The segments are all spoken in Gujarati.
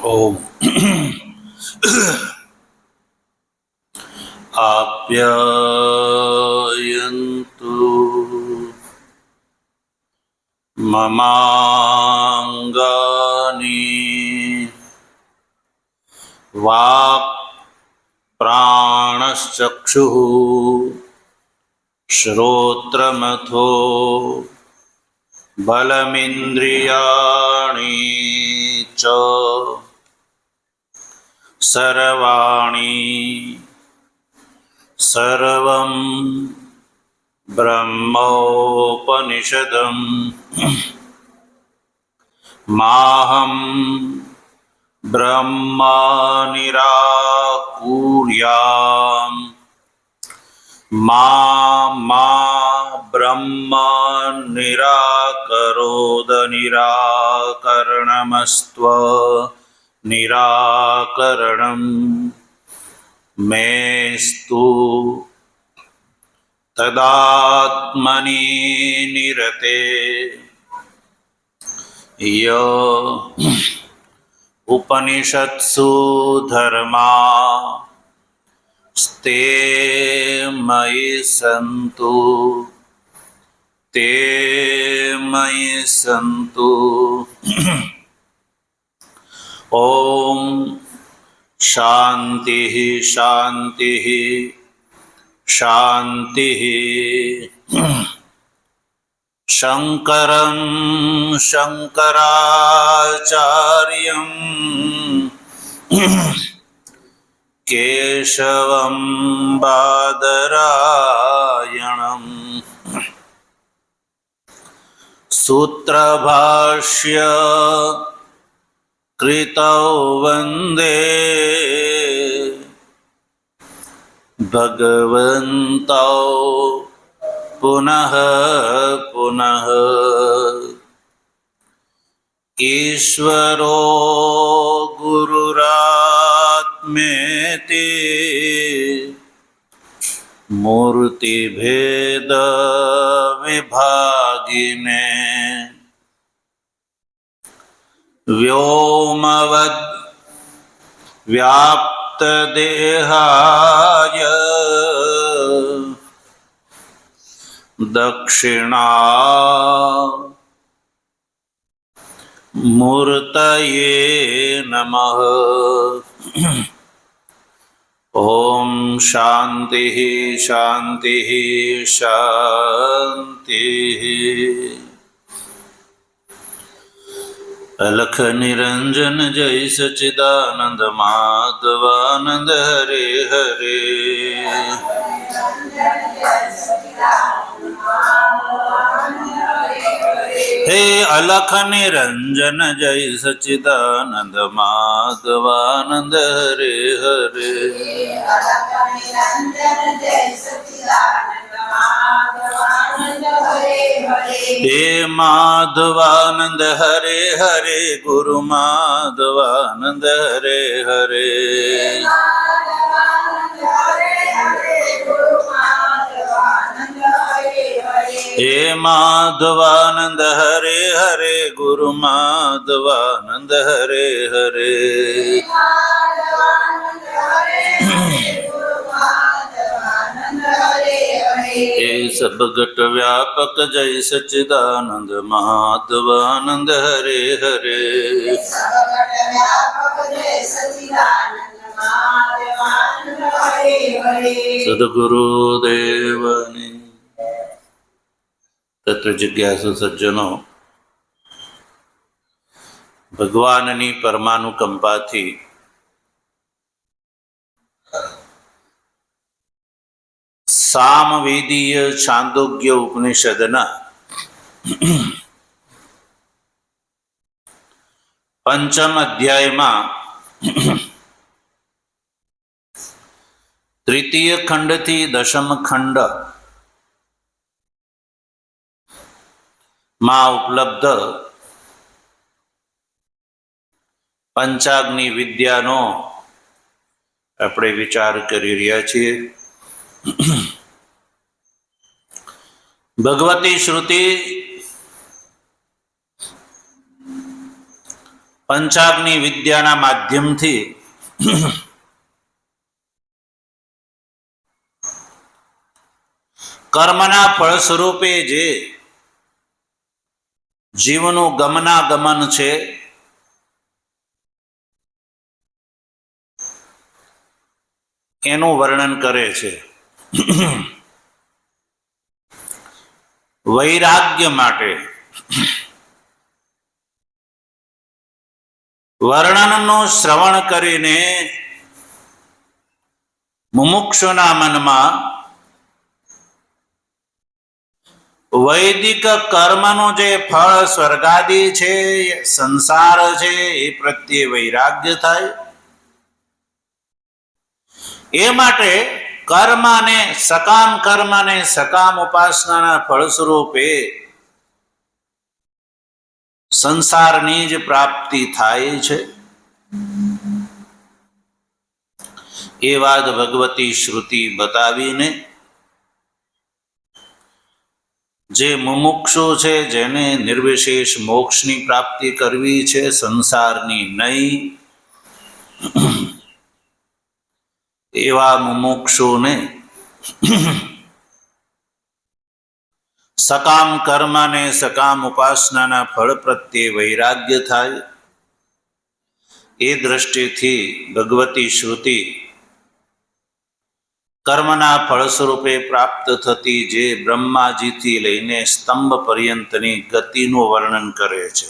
ओम आप्यायन्तु ममाङ्गानि वाक् प्राणश्चक्षुः श्रोत्रमथो बलमिन्द्रियाणि च सर्वाणि सर्वं ब्रह्मोपनिषदम् माहं ब्रह्म निराकुर्याम् मा ब्रह्म निराकरोद निराकरणमस्त्व निराकरणं मेस्तु तदात्मनि निरते य उपनिषत्सु धर्मा स्ते मयि सन्तु ते मयि सन्तु। ओम शांति शांति शांति। शंकरं शंकराचार्यं केशवं बादरायणं सूत्रभाष्य कृतौ वन्दे भगवन्तौ पुनः पुनः। ईश्वरो गुरुरात्मेति मूर्तिभेद विभागिने व्योमवद् व्याप्तदेहाय दक्षिणामूर्तये नमः। ओम शांति शांति शांति। अलख निरंजन जय सच्चिदानंद माधवानंद हरे हरे। हे अलख निरंजन जय सच्चिदानंद माधवानंद हरे हरे। हे माधवानंद हरे हरे गुरु माधवानंद हरे हरे। हे माधवानंद हरे हरे गुरु माधवानंद हरे हरे। हे सबगट व्यापक जय सच्चिदानंद माधवानंद हरे हरे। सद्गुरुदेवनी तत्र जिज्ञासु सज्जनो ભગવાનની પરમાનુકંપાથી સામવેદીય છાંદોગ્ય ઉપનિષદના પંચમ અધ્યાયમાં તૃતીય ખંડથી દશમ ખંડ માં ઉપલબ્ધ પંચાગ્નિ વિદ્યાનો આપણે વિચાર કરી રહ્યા છીએ। ભગવતી શ્રુતિ પંચાગ્નિ વિદ્યાના માધ્યમથી કર્મના ફળ સ્વરૂપે જે જીવનું ગમનાગમન છે એનું વર્ણન કરે છે. વૈરાગ્ય માટે વર્ણનનું શ્રવણ કરીને મુમુક્ષુના મનમાં વૈદિક કર્મનું જે ફળ સ્વર્ગાદી છે, સંસાર છે, એ પ્રત્યે વૈરાગ્ય થાય. એ માટે કર્મ અને સકામ ઉપાસનાના ફળ સ્વરૂપે સંસારની જ પ્રાપ્તિ થાય છે. એ વાત ભગવતી શ્રુતિ બતાવીને જે મુમુક્ષુ છે, જેને નિર્વિશેષ મોક્ષની પ્રાપ્તિ કરવી છે, સંસારની નહીં, એવા મુમુક્ષુને સકામ કર્મ અને સકામ ઉપાસનાના ફળ પ્રત્યે વૈરાગ્ય થાય. એ દ્રષ્ટિથી ભગવતી શ્રુતિ કર્મના ફળ સ્વરૂપે પ્રાપ્ત થતી જે બ્રહ્માજીથી લઈને સ્તંભ પર્યંતની ગતિનું વર્ણન કરે છે.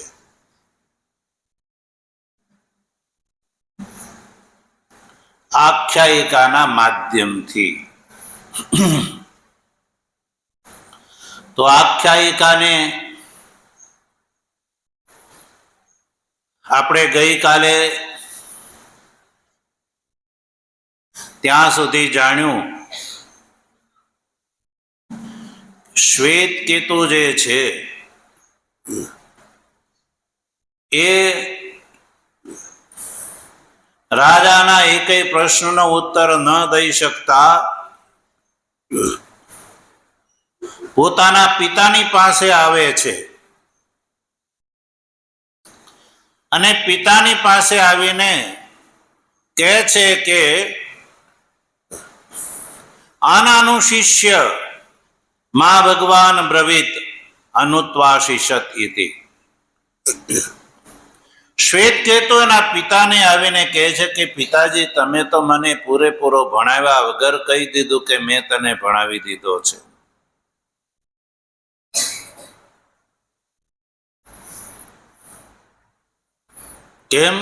આખ્યાયિકાના માધ્યમથી. તો આખ્યાયિકાને આપણે ગઈકાલે ત્યાં સુધી જાણ્યું શ્વેત કેતુ જે છે એ રાજાના એકેય પ્રશ્નનો ઉત્તર ન દઈ શકતા પોતાના પિતાની પાસે આવે છે અને પિતાની પાસે આવીને કહે છે કે આનાનું શિષ્ય મા ભગવાન બ્રવીત અનુત્વાશિષત ઇતિ. શ્વેત કેતુ એના પિતાને આવીને કહે છે કે પિતાજી, તમે તો મને પૂરેપૂરો ભણાવ્યા વગર કહી દીધું કે મેં તને ભણાવી દીધો છે. કેમ?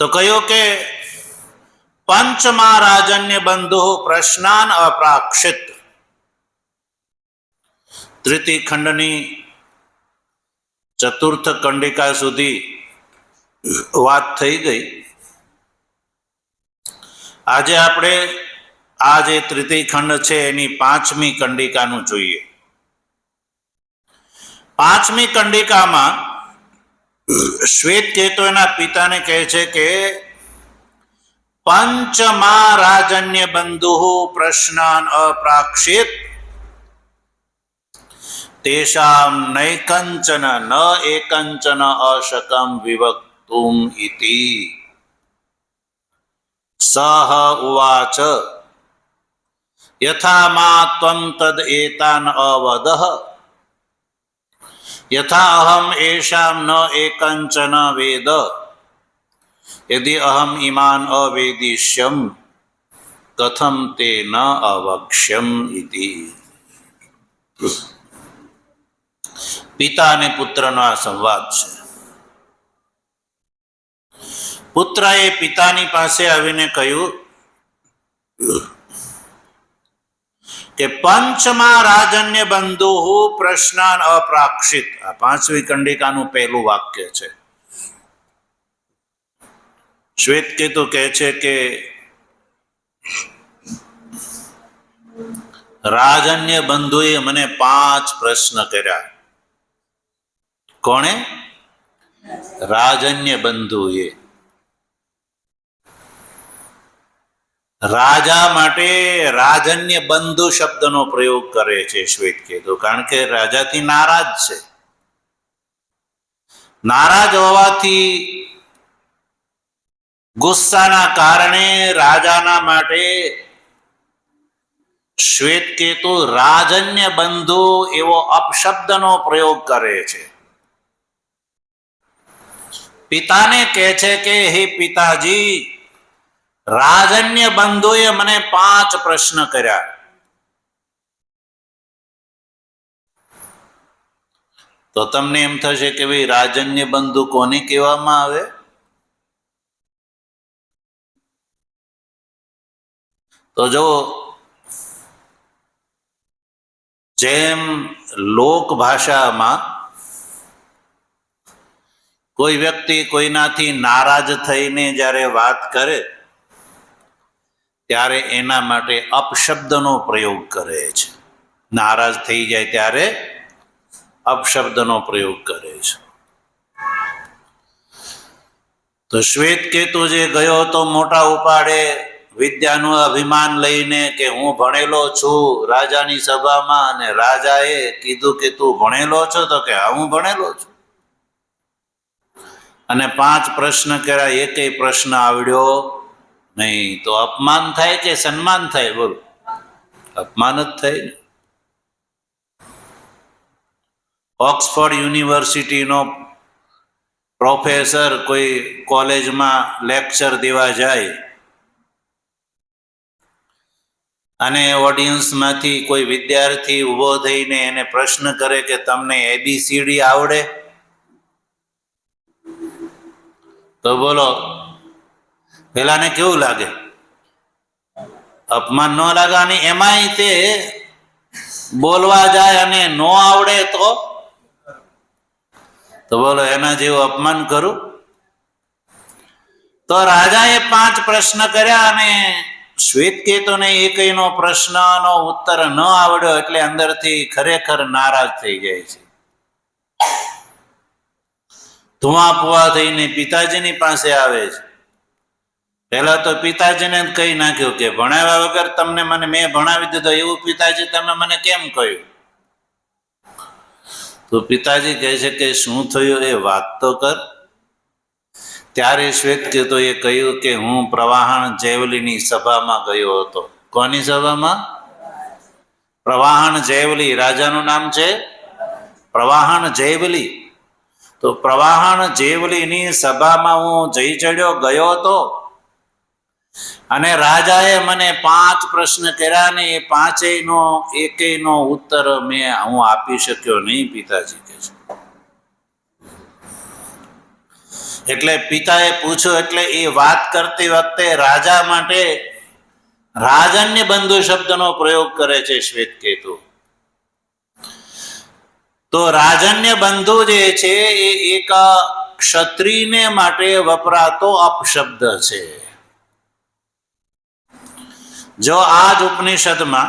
તો કહ્યું કે પંચમા રાજન્ય બંધુ પ્રશ્નાન અપ્રાક્ષિત. તૃતીય ખંડની ચતુર્થ કંડિકા સુધી વાત થઈ ગઈ. આજે આપણે આ જે તૃતીય ખંડ છે એની પાંચમી કંડિકાનું જોઈએ. પાંચમી કંડિકામાં શ્વેત કેતુ એના પિતાને કહે છે કે પંચમા રાજન્ય બંધુ પ્રશ્નાન અપ્રાક્ષિત તેષામ નૈકંચન ન એકંચન અશકમ વિવક્તુમ ઇતિ. સહ ઉવાચ યથા મા ત્વં તદ એતાન અવદહ યથા અહમ એષામ ન એકંચન વેદ યદિ અહમ ઇમાન અવેદિષ્યમ કથમ તે ન અવક્ષ્યમ ઇતિ. પિતા અને પુત્રનો આ સંવાદ છે. પુત્રએ પિતાની પાસે આવીને કહ્યું કે પંચમા રાજન્ય બંધુ પ્રશ્નાન અપ્રાક્ષિત. આ પાંચમી કંડિકાનું પહેલું વાક્ય છે. શ્વેત કેતુ કહે છે કે રાજન્ય બંધુએ મને 5 પ્રશ્ન કર્યા. કોણે? રાજન્ય બંધુએ. રાજા માટે રાજન્ય બંધુ શબ્દનો પ્રયોગ કરે છે શ્વેત કેતુ, કારણ કે રાજાથી નારાજ છે. નારાજ હોવાથી ગુસ્સાના કારણે રાજાના માટે શ્વેતકેતુ રાજન્ય બંધુ એવો અપશબ્દનો પ્રયોગ કરે છે. પિતાને કહે છે કે હે પિતાજી, રાજન્ય બંધુએ મને 5 પ્રશ્ન કર્યા. તો તમને એમ થશે કે ભાઈ રાજન્ય બંધુ કોને કહેવામાં આવે? તો જો જેમ લોક ભાષામાં કોઈ વ્યક્તિ કોઈનાથી નારાજ થઈને જ્યારે વાત કરે ત્યારે એના માટે અપશબ્દનો પ્રયોગ કરે છે. નારાજ થઈ જાય ત્યારે અપશબ્દનો પ્રયોગ કરે છે. તો શ્વેતકેતુ જે ગયો તો મોટા ઉપાડે વિદ્યાનું અભિમાન લઈને કે હું ભણેલો છું રાજાની સભામાં, અને રાજાએ કીધું કે તું ભણેલો છો? તો કે હા, હું ભણેલો છું. અને 5 પ્રશ્ન કર્યા, એકેય પ્રશ્ન આવડ્યો નહીં. તો અપમાન થાય કે સન્માન થાય? બોલો, અપમાન જ થાય. ઓક્સફોર્ડ યુનિવર્સિટીનો પ્રોફેસર કોઈ કોલેજમાં લેક્ચર દેવા જાય અને ઓડિયન્સમાંથી કોઈ વિદ્યાર્થી ઊભો થઈને એને પ્રશ્ન કરે કે તમને ABCD આવડે? તો બોલો, પેલાને કેવું લાગે? અપમાન ન લાગે? અને એમાંય તે બોલવા જાય અને નો આવડે તો બોલો, એના જેવું અપમાન કરું? તો રાજાએ 5 પ્રશ્ન કર્યા અને શ્વેતકેતુને એકયનો પ્રશ્નનો ઉત્તર ન આવડ્યો એટલે અંદરથી ખરેખર નારાજ થઈ જાય છે. ધુઆ પુઆ થઈને પિતાજીની પાસે આવે છે. પહેલા તો પિતાજીને જ કહી નાખ્યું કે ભણાવ્યા વગર તમને મેં ભણાવી દીધો, એવું પિતાજી તમે મને કેમ કહ્યું? તો પિતાજી કહે છે કે શું થયું એ વાત તો કર. ત્યારે શ્વેતકેતુએ કહ્યું કે હું પ્રવાહણ જૈવલીની સભામાં ગયો હતો. કોની સભામાં? પ્રવાહણ જૈવલી. રાજાનું નામ છે પ્રવાહણ જૈવલી. તો પ્રવાહણ જૈવલીની સભામાં હું જઈ ચડ્યો, ગયો હતો, અને રાજાએ મને 5 પ્રશ્ન કર્યા ને એ 5યનો એકયનો ઉત્તર હું આપી શક્યો નહીં, પિતાજી કહે છે. એટલે પિતાએ પૂછ્યું, એટલે એ વાત કરતી વખતે રાજા માટે રાજન્ય બંધુ શબ્દનો પ્રયોગ કરે છે શ્વેતકેતુ. તો રાજન્ય બંધુ જે છે એ એક ક્ષત્રિયને માટે વપરાતો અપશબ્દ છે. જો આ જ ઉપનિષદમાં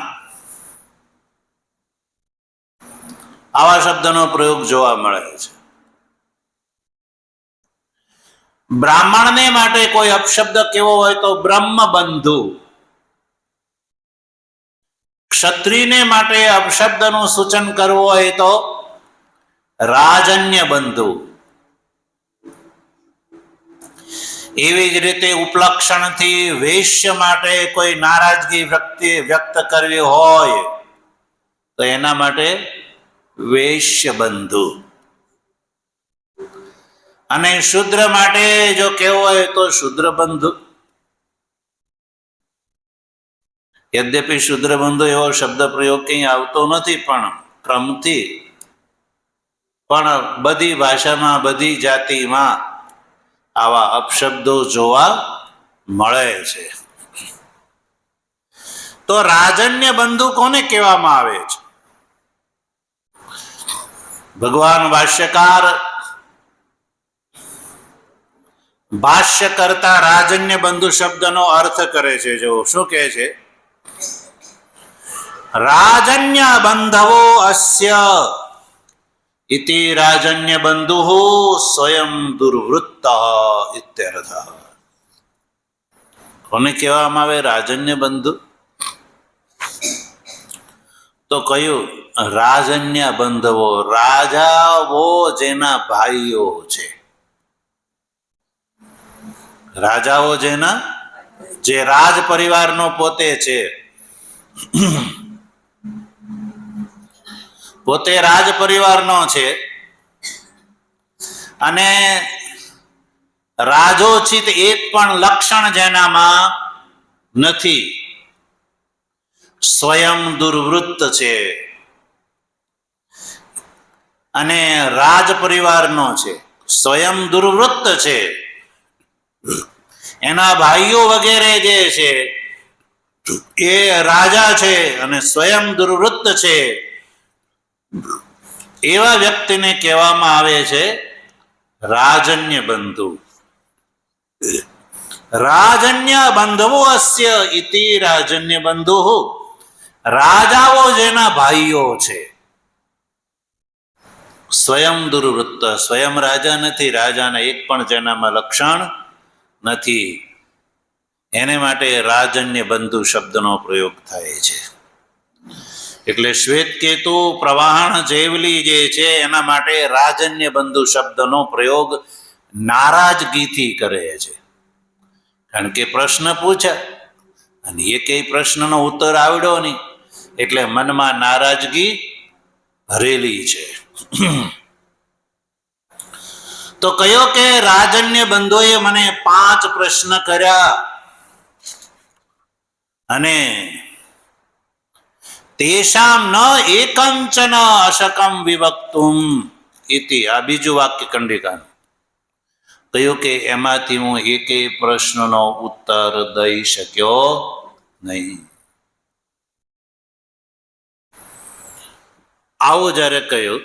આવા શબ્દનો પ્રયોગ જોવા મળે છે. બ્રાહ્મણને માટે કોઈ અપશબ્દ કેવો હોય તો બ્રહ્મબંધુ. ક્ષત્રિયને માટે અપશબ્દનું સૂચન કરવું હોય તો રાજન્ય બંધુ. એવી જ રીતે ઉપલક્ષણથી વૈશ્ય માટે કોઈ નારાજગી વ્યક્ત કરવી હોય તો એના માટે વૈશ્ય બંધુ. અને શુદ્ર માટે જો કેવું હોય તો શુદ્ર બંધુ. યદ્યપિ શુદ્ર બંધુ એવો શબ્દ પ્રયોગ કઈ આવતો નથી, પણ ક્રમથી પણ બધી ભાષામાં બધી જાતિમાં આવા અપશબ્દો જોવા મળે છે. તો રાજન્ય બંધુ કોને કહેવામાં આવે છે? ભગવાન ભાષ્ય કરતા રાજન્ય બંધુ શબ્દનો અર્થ કરે છે. જો શું કહે છે? રાજન્ય બંધવો અસ્ય ઇતિ રાજન્ય બંધુ સ્વયં દુર્વૃત્ત ઇત્યર્થ. કોને કહેવામાં આવે રાજન્ય બંધુ? તો કયું? રાજન્ય બંધવો, રાજાઓ જેના ભાઈઓ છે, રાજાઓ જેના, જે રાજ પરિવારનો પોતે છે, પોતે રાજ પરિવારનો છે અને રાજોચિત એક પણ લક્ષણ જેનામાં નથી, સ્વયં દુર્વૃત્ત છે અને રાજ પરિવારનો છે, સ્વયં દુર્વૃત્ત છે, એના ભાઈઓ વગેરે જે છે એ રાજા છે અને સ્વયં દુર્વૃત્ત છે, એવા વ્યક્તિને કહેવામાં આવે છે રાજન્ય બંધુ. રાજન્ય બંધવો અસ્ય ઇતિ રાજન્ય બંધુ, રાજાઓ જેના ભાઈઓ છે, સ્વયં દુર્વૃત્ત, સ્વયં રાજા નથી, રાજાના એક પણ જેનામાં લક્ષણ નથી, એને માટે રાજન્ય બંધુ શબ્દનો પ્રયોગ થાય છે. એટલે શ્વેતકેતુ પ્રવાહણ જેવલી જે છે એના માટે રાજન્ય બંધુ શબ્દનો પ્રયોગ નારાજગીથી કરે છે. કારણ કે પ્રશ્ન પૂછ્યા અને એકેય પ્રશ્નનો ઉત્તર આવડ્યો નહીં એટલે મનમાં નારાજગી ભરેલી છે. તો કયો કે રાજન્ય બંધુએ મને 5 પ્રશ્ન કર્યા અને તેષામ ન એકંચન અશકમ વિવક્તુમ ઇતિ, આ બીજું વાક્ય કંડિકાનું. કહ્યું કે એમાંથી હું એકેય પ્રશ્નનો ઉત્તર દઈ શક્યો નહીં. આવું જ્યારે કહ્યું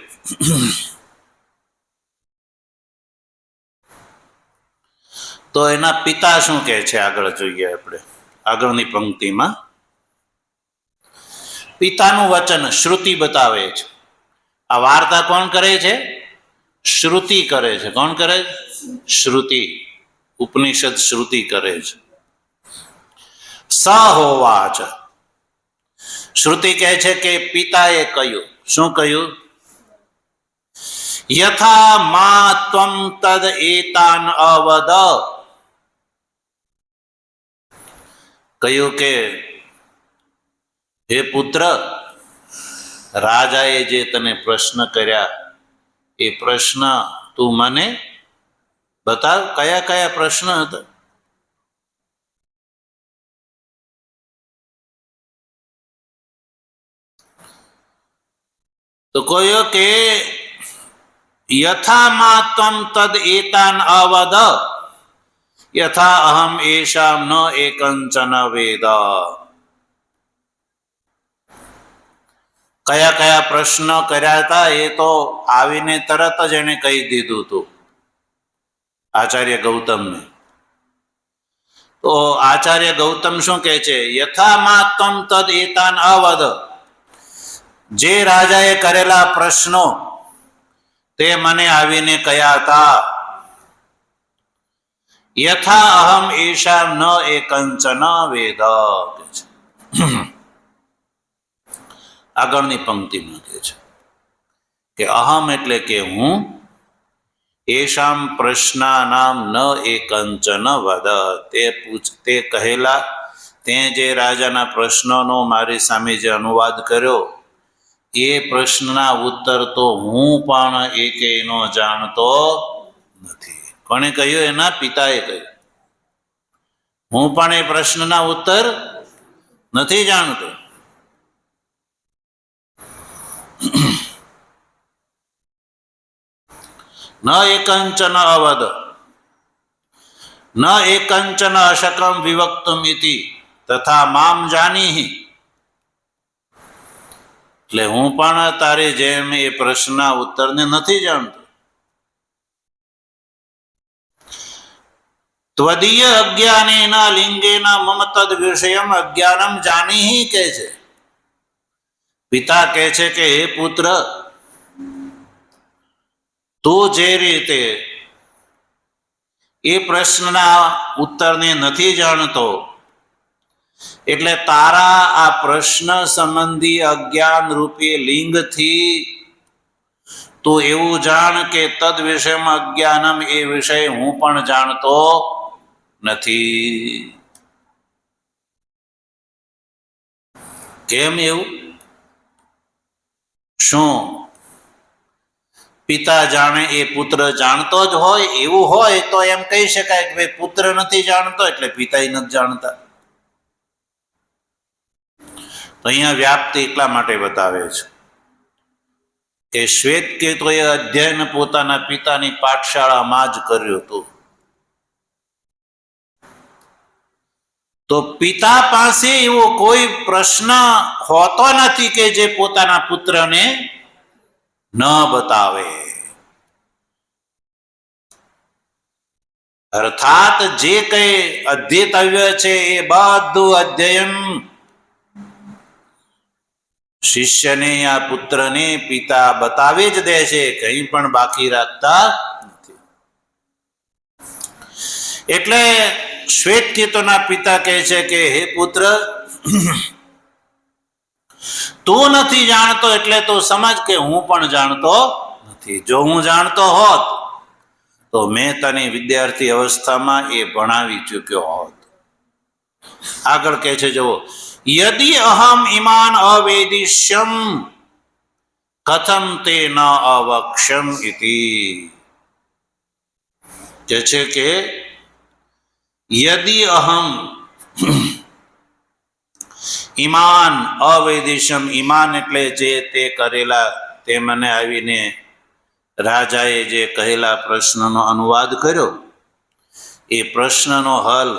તો એના પિતા શું કહે છે આગળ જોઈએ આપણે, આગળની પંક્તિમાં પિતાનું વચન શ્રુતિ બતાવે છે. આ વાર્તા કોણ કરે છે? શ્રુતિ કરે છે. કોણ કરે છે? શ્રુતિ, ઉપનિષદ શ્રુતિ કરે છે. સ હોવાચ, શ્રુતિ કહે છે કે પિતાએ કહ્યું. શું કહ્યું? યથા મા ત્વમ તદ એતાન અવદ, કહ્યું કે હે પુત્ર, રાજાએ જે તને પ્રશ્ન કર્યા એ પ્રશ્ન તું મને બતાવ. કયા કયા પ્રશ્ન હતા? તો કહ્યું કે યથા મા ત્વમ તદ એતાન અવદ યથા અહમ એષામ ન એકંચન વેદ. કયા કયા પ્રશ્ન કર્યા હતા એ તો આવીને તરત જ એને કહી દીધું હતું આચાર્ય ગૌતમને. તો આચાર્ય ગૌતમ શું કહે છે? યથા મા ત્વમ તદ એતાન અવદ, જે રાજાએ કરેલા પ્રશ્નો તે મને આવીને કહ્યા હતા. યથા અહમ એષા ન એકંચન વેદ. આગળની પંક્તિમાં કહે છે કે અહમ એટલે કે હું, એષામ પ્રશ્નાનામ ન એકંચન વદ, તે કહેલા, તે જે રાજાના પ્રશ્નનો મારી સામે જે અનુવાદ કર્યો એ પ્રશ્નના ઉત્તર તો હું પણ એકેયનો જાણતો નથી. કોણે કહ્યું? એના પિતાએ કહ્યું. હું પણ એ પ્રશ્નના ઉત્તર નથી જાણતો. ન એકંચન અવદ ન એકંચન અશકમ વિવક્તુમ ઇતિ તથા મામ જાનીહિ, એટલે હું પણ તારી જેમ એ પ્રશ્નના ઉત્તરને નથી જાણતો. ત્વદીય અજ્ઞાનેન લિંગેન મમ તદ વિષયમ અજ્ઞાનમ જાનીહિ કહે છે. પિતા કહે છે કે હે પુત્ર, તું જે રીતે એ પ્રશ્નના ઉત્તરને નથી જાણતો એટલે તારા આ પ્રશ્ન સંબંધી અજ્ઞાન રૂપી લિંગથી તું એવું જાણ કે તદ વિષયમાં અજ્ઞાનમ, એ વિષય હું પણ જાણતો નથી. કેમ એવું? શું પિતા જાણે એ પુત્ર જાણતો જ હોય? એવું હોય તો એમ કહી શકાય કે ભાઈ પુત્ર નથી જાણતો એટલે પિતા નથી જાણતા. તો અહીંયા વ્યાપ્તિ એટલા માટે બતાવે છે કે શ્વેતકેતુએ અધ્યયન પોતાના પિતાની પાઠશાળામાં જ કર્યું હતું. તો પિતા પાસે એવો કોઈ પ્રશ્ન હોતો નથી કે જે પોતાના પુત્રને ન બતાવે. અર્થાત જે કઈ અધ્યેતવ્ય છે એ બધું અધ્યયન શિષ્યને આ પુત્રને પિતા બતાવી જ દે છે, કંઈ પણ બાકી રાખતા નથી. એટલે શ્વેતકેતુના પિતા કહે છે કે હે પુત્ર, તું નથી જાણતો એટલે તું સમજ કે હું પણ જાણતો નથી. જો હું જાણતો હોત તો મેં તને વિદ્યાર્થી અવસ્થામાં એ ભણાવી ચૂક્યો હોત. આગળ કહે છે જો, યદિ અહમ ઇમાન અવેદિષ્યમ કથમ તે ન અવક્ષ્યમ ઇતિ. કહે છે કે યદિ અહમ ઈમાન અવેદિશમ, ઈમાન એટલે જે તે કરેલા, તે મને આવીને રાજાએ જે કહેલા પ્રશ્નનો અનુવાદ કર્યો, એ પ્રશ્નનો હલ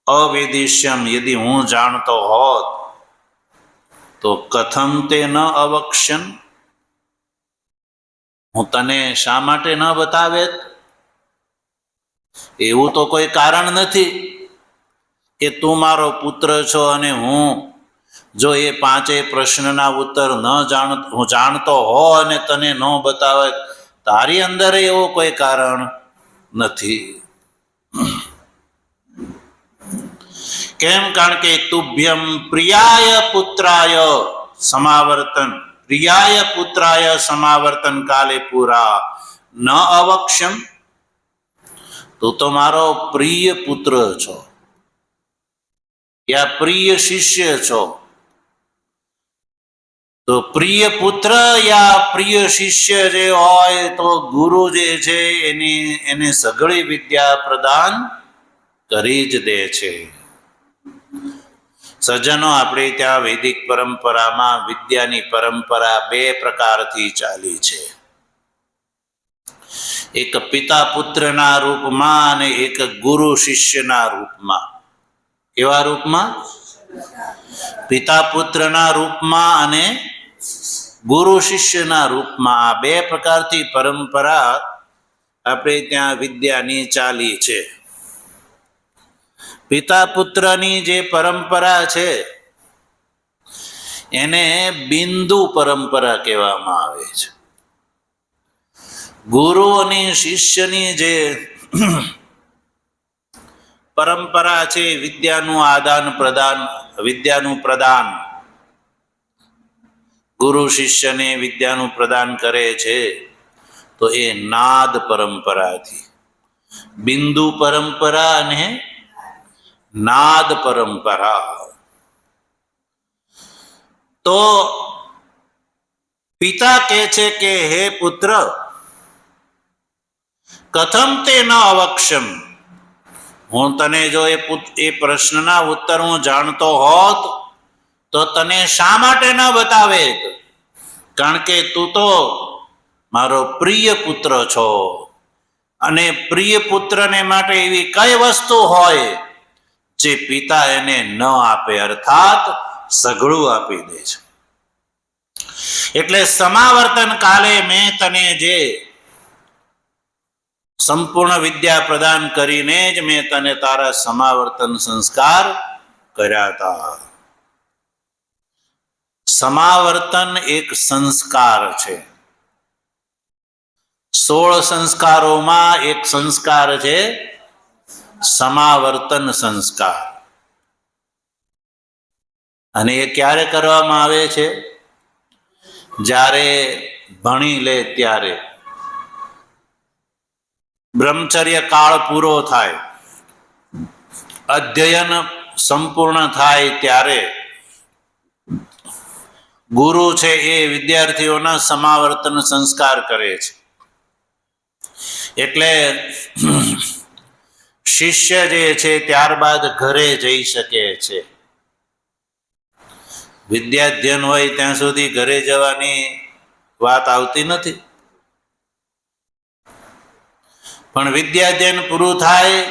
અવેદિશ્યમ, યદિ હું જાણતો હોત તો કથમ તે ન અવક્ષ્યમ, હું તને શા માટે ન બતાવે? એવું તો કોઈ કારણ નથી કે તું મારો પુત્ર છો અને હું જો એ પાંચેય પ્રશ્નના ઉત્તર હું જાણતો હો અને તને ન બતાવે, તારી અંદર એવો કોઈ કારણ નથી. કેમ? કારણ કે તુભ્યમ પ્રિયાય પુત્રાય સમાવર્તન, પ્રિયાય પુત્રાય સમાવર્તન કાલે પૂરા ન અવક્ષ્યમ. તું તો મારો પ્રિય પુત્ર છો યા પ્રિય શિષ્ય છો. તો પ્રિય પુત્ર યા પ્રિય શિષ્ય જે હોય તો ગુરુ જે છે એને સઘળી વિદ્યા પ્રદાન કરી જ દે છે. સજ્જનો, આપણે ત્યાં વૈદિક પરંપરામાં વિદ્યાની પરંપરા બે પ્રકારથી ચાલી છે. એક પિતા પુત્રના રૂપમાં અને એક ગુરુ શિષ્યના રૂપમાં. કેવા રૂપમાં? પિતા પુત્રના રૂપમાં અને ગુરુ શિષ્યના રૂપમાં. આ બે પ્રકારથી પરંપરા આપણે ત્યાં વિદ્યાની ચાલી છે. પિતા પુત્રની જે પરંપરા છે એને બિંદુ પરંપરા કહેવામાં આવે છે. ગુરુ અને શિષ્યની જે પરંપરા છે, વિદ્યાનું આદાન પ્રદાન, વિદ્યાનું પ્રદાન, ગુરુ શિષ્યને વિદ્યાનું પ્રદાન કરે છે, તો એ નાદ પરંપરાથી, બિંદુ પરંપરા અને નાદ પરંપરા. તો પિતા કહે છે કે હે પુત્ર, કથમ તે ન અવક્ષ્યમ, હું તને જો એ પ્રશ્નના ઉત્તર હું જાણતો હોત તો તને શા માટે ન બતાવે? કારણ કે તું તો મારો પ્રિય પુત્ર છો અને પ્રિય પુત્રને માટે એવી કઈ વસ્તુ હોય જે પિતા એને ન આપે, અર્થાત સઘળું આપી દે છે. એટલે સમાવર્તન કાલે મેં તને જે સંપૂર્ણ વિદ્યા પ્રદાન કરીને જ મેં તને તારા સમાવર્તન સંસ્કાર કર્યા હતા. સમાવર્તન એક સંસ્કાર છે. 16 સંસ્કારોમાં એક સંસ્કાર છે સમાવર્તન સંસ્કાર. અને એ ક્યારે કરવામાં આવે છે? જ્યારે ભણી લે ત્યારે, બ્રહ્મચર્ય કાળ પૂરો થાય, અધ્યયન સંપૂર્ણ થાય ત્યારે ગુરુ છે એ વિદ્યાર્થીઓના સમાવર્તન સંસ્કાર કરે છે. એટલે શિષ્ય જે છે ત્યારબાદ ઘરે જઈ શકે છે. વિદ્યાધ્યન હોય ત્યાં સુધી ઘરે જવાની વાત આવતી નથી, પણ વિદ્યાધ્યન પૂરું થાય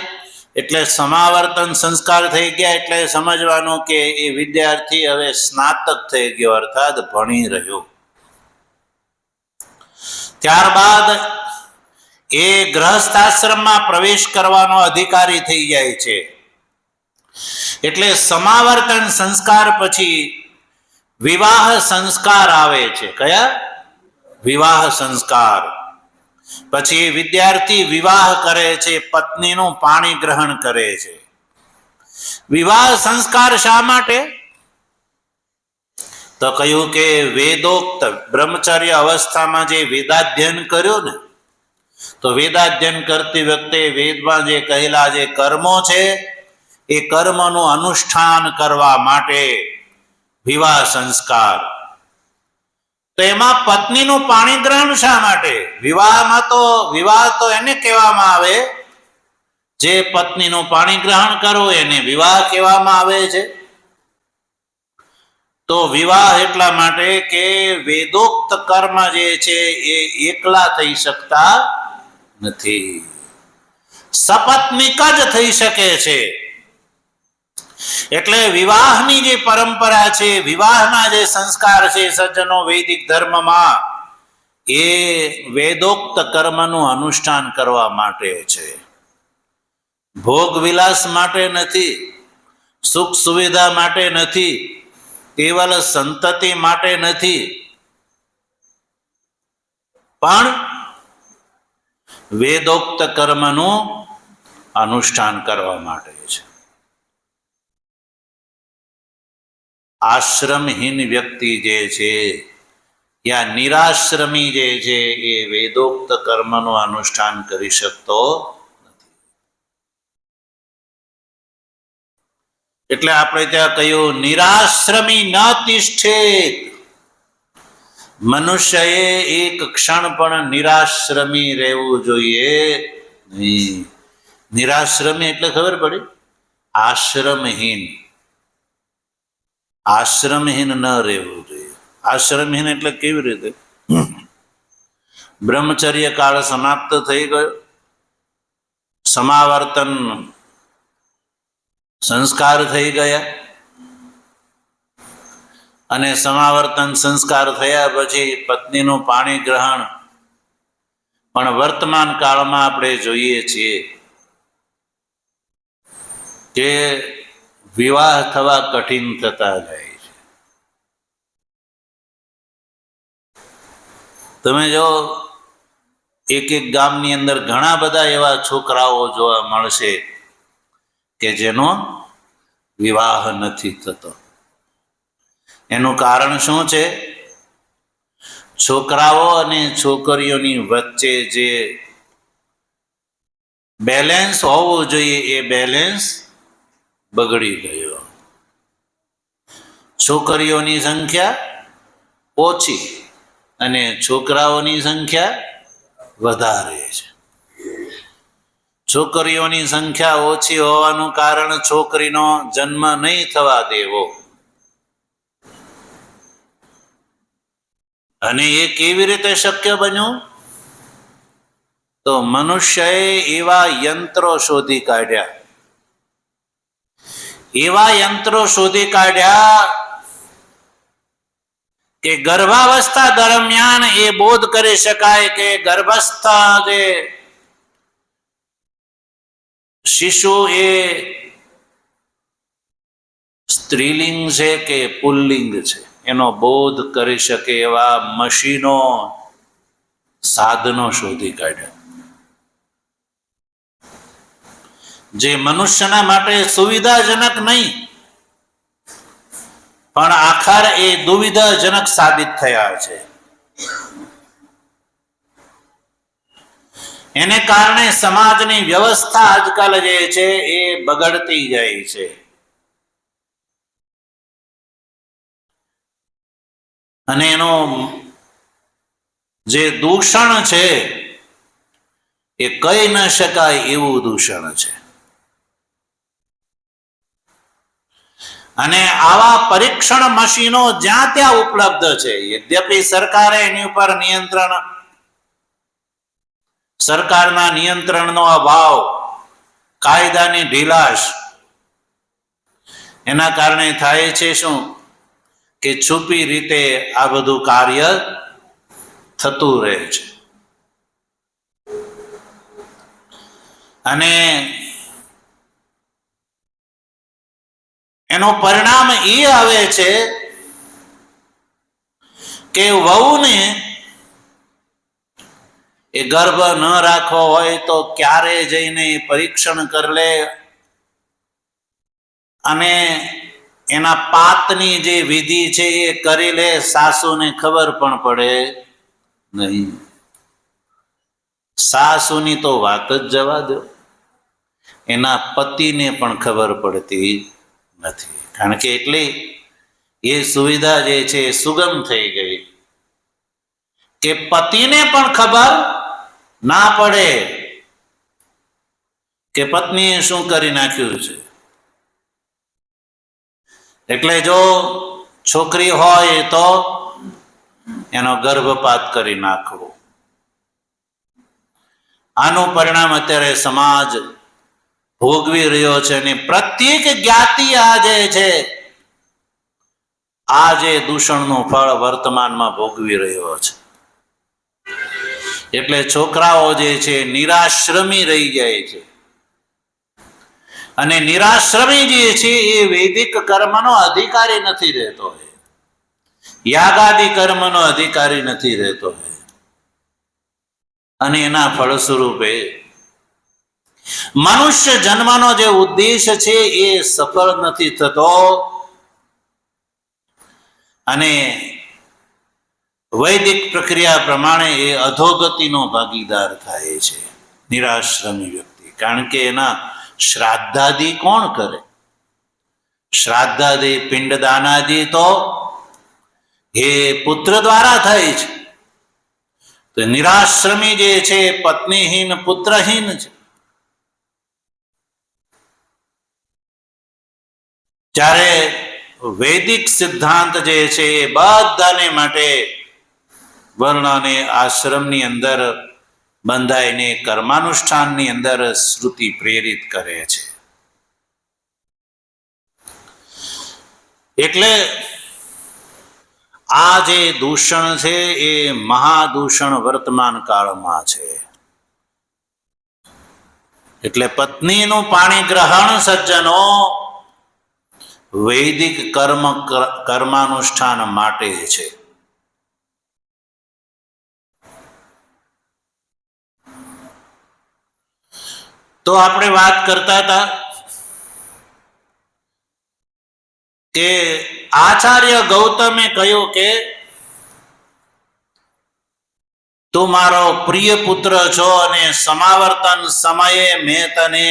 એટલે સમાવર્તન સંસ્કાર થઈ ગયા એટલે સમજવાનું કે એ વિદ્યાર્થી હવે સ્નાતક થઈ ગયો, અર્થાત ભણી રહ્યો. ત્યારબાદ એ ગ્રહસ્થાશ્રમમાં પ્રવેશ કરવાનો અધિકારી થઈ જાય છે. એટલે સમાવર્તન સંસ્કાર પછી વિવાહ સંસ્કાર આવે છે. કયા? વિવાહ સંસ્કાર. પછી વિદ્યાર્થી વિવાહ કરે છે, પત્નીનું પાણી ગ્રહણ કરે છે. વિવાહ સંસ્કાર શા માટે? તો કહ્યું કે વેદોક્ત બ્રહ્મચર્ય અવસ્થામાં જે વેદાધ્યયન કર્યું ને, તો વેદાધ્યયન કરતી વખતે વેદમાં જે કહેલા જે કર્મો છે એ કર્મનું અનુષ્ઠાન કરવા માટે વિવાહ સંસ્કાર. તો એમાં પત્નીનું પાણી ગ્રહણ શા માટે? વિવાહ તો એને કહેવામાં આવે, જે પત્નીનું પાણી ગ્રહણ કરવું એને વિવાહ કહેવામાં આવે છે. તો વિવાહ એટલા માટે કે વેદોક્ત કર્મ જે છે એ એકલા થઈ શકતા નથી, સપત્નીક જ થઈ શકે છે. એટલે વિવાહની જે પરંપરા છે, વિવાહના જે સંસ્કાર છે સજ્જનો વૈદિક ધર્મમાં, એ વેદોક્ત કર્મનું અનુષ્ઠાન કરવા માટે છે, ભોગ વિલાસ માટે નથી, સુખ સુવિધા માટે નથી, કેવલ સંતતિ માટે નથી, પણ વેદોક્ત કર્મનું અનુષ્ઠાન કરવા માટે છે. આશ્રમહીન વ્યક્તિ જે છે યા નિરાશ્રમી જે છે એ વેદોક્ત કર્મનું અનુષ્ઠાન કરી શકતો નથી. એટલે આપણે ત્યાં કહ્યું નિરાશ્રમી ન તિષ્ઠેત. મનુષ્યએ એક ક્ષણ પણ નિરાશ્રમી રહેવું જોઈએ નહીં. નિરાશ્રમી એટલે ખબર પડી? આશ્રમહીન. આશ્રમહીન ન રહેવું જોઈએ. આશ્રમહીન એટલે કેવી રીતે? બ્રહ્મચર્ય કાળ સમાપ્ત થઈ ગયો, સમાવર્તન સંસ્કાર થઈ ગયા, અને સમાવર્તન સંસ્કાર થયા પછી પત્નીનું પાણી ગ્રહણ. પણ વર્તમાન કાળમાં આપણે જોઈએ છીએ કે વિવાહ થવા કઠિન થતા જાય છે. તમે જો એક ગામની અંદર ઘણા બધા એવા છોકરાઓ જોવા મળશે કે જેનો વિવાહ નથી થતો. એનું કારણ શું છે? છોકરાઓ અને છોકરીઓની વચ્ચે જે બેલેન્સ હોવું જોઈએ એ બેલેન્સ બગડી ગયો. છોકરીઓની સંખ્યા ઓછી અને છોકરાઓની સંખ્યા વધારે છે. છોકરીઓની સંખ્યા ઓછી હોવાનું કારણ છોકરીનો જન્મ નહીં થવા દેવો. અને એ કેવી રીતે શક્ય બન્યું? તો મનુષ્યએ એવા યંત્રો શોધી કાઢ્યા, એવા યંત્રો શોધી કાઢ્યા કે ગર્ભાવસ્થા દરમિયાન એ બોધ કરી શકાય કે ગર્ભસ્થ જે શિશુ એ સ્ત્રીલિંગ છે કે પુલ્લિંગ છે એનો બોધ કરી શકે એવા મશીનો, સાધનો શોધી કાઢ્યા, જે મનુષ્યના માટે સુવિધાજનક નહીં પણ આખર એ દુવિધાજનક સાબિત થયા છે. એને કારણે સમાજની વ્યવસ્થા આજકાલ જે છે એ બગડતી જાય છે. અને એનું જે દૂષણ છે એ કહી ન શકાય એવું દૂષણ છે. અને આવા પરીક્ષણ મશીનો જ્યાં ત્યાં ઉપલબ્ધ છે. યદ્યપિ સરકારે એની ઉપર સરકારના નિયંત્રણનો અભાવ, કાયદાની ઢીલાશ, એના કારણે થાય છે શું કે છુપી રીતે આ બધું કાર્ય થતું રહે છે. અને એનું પરિણામ એ આવે છે કે વહુને એ ગર્ભ ન રાખવો હોય તો ક્યારે જઈને પરીક્ષણ કરી લે અને એના પાતની જે વિધિ છે એ કરી લે, સાસુને ખબર પણ પડે નહીં. સાસુની તો વાત જ જવા દો, એના પતિને પણ ખબર પડતી નથી. કારણ કે એટલી એ સુવિધા જે છે એ સુગમ થઈ ગઈ કે પતિને પણ ખબર ના પડે કે પત્નીએ શું કરી નાખ્યું છે. એટલે જો છોકરી હોય તો એનો ગર્ભપાત કરી નાખવો. આનું પરિણામ અત્યારે સમાજ ભોગવી રહ્યો છે. અને પ્રત્યેક જ્ઞાતિ આ જે છે આ જે દૂષણનું ફળ વર્તમાનમાં ભોગવી રહ્યો છે. એટલે છોકરાઓ જે છે નિરાશ્રમી રહી જાય છે. અને નિરાશ્રમી જે છે એ વૈદિક કર્મનો અધિકારી નથી રહેતો, યાગાદિ કર્મનો અધિકારી નથી રહેતો. અને એના ફળ મનુષ્ય જન્મનો જે ઉદ્દેશ છે એ સફળ નથી થતો. અને વૈદિક પ્રક્રિયા પ્રમાણે એ અધોગતિનો ભાગીદાર થાય છે નિરાશ્રમી વ્યક્તિ. કારણ કે એના શ્રાદ્ધાદિ કોણ કરે? શ્રાદ્ધાદિ પિંડદાનાદિ તો એ પુત્ર દ્વારા થાય છે. તો નિરાશ્રમી જે છે પત્નીહીન પુત્રહીન છે. જ્યારે વૈદિક સિદ્ધાંત જે છે એ બધાને માટે વર્ણ અને આશ્રમની અંદર બંધાઈને કર્માનુષ્ઠાનની અંદર શ્રુતિ પ્રેરિત કરે છે. એટલે આ જે દૂષણ છે એ મહાદૂષણ વર્તમાન કાળમાં છે. એટલે પત્નીનું પાણી ગ્રહણ સજ્જનો વૈદિક કર્માનુષ્ઠાન માટે છે. તો આપણે વાત કરતા હતા કે આચાર્ય ગૌતમે કહ્યું કે તું મારો પ્રિય પુત્ર છો અને સમાવર્તન સમયે મેં તને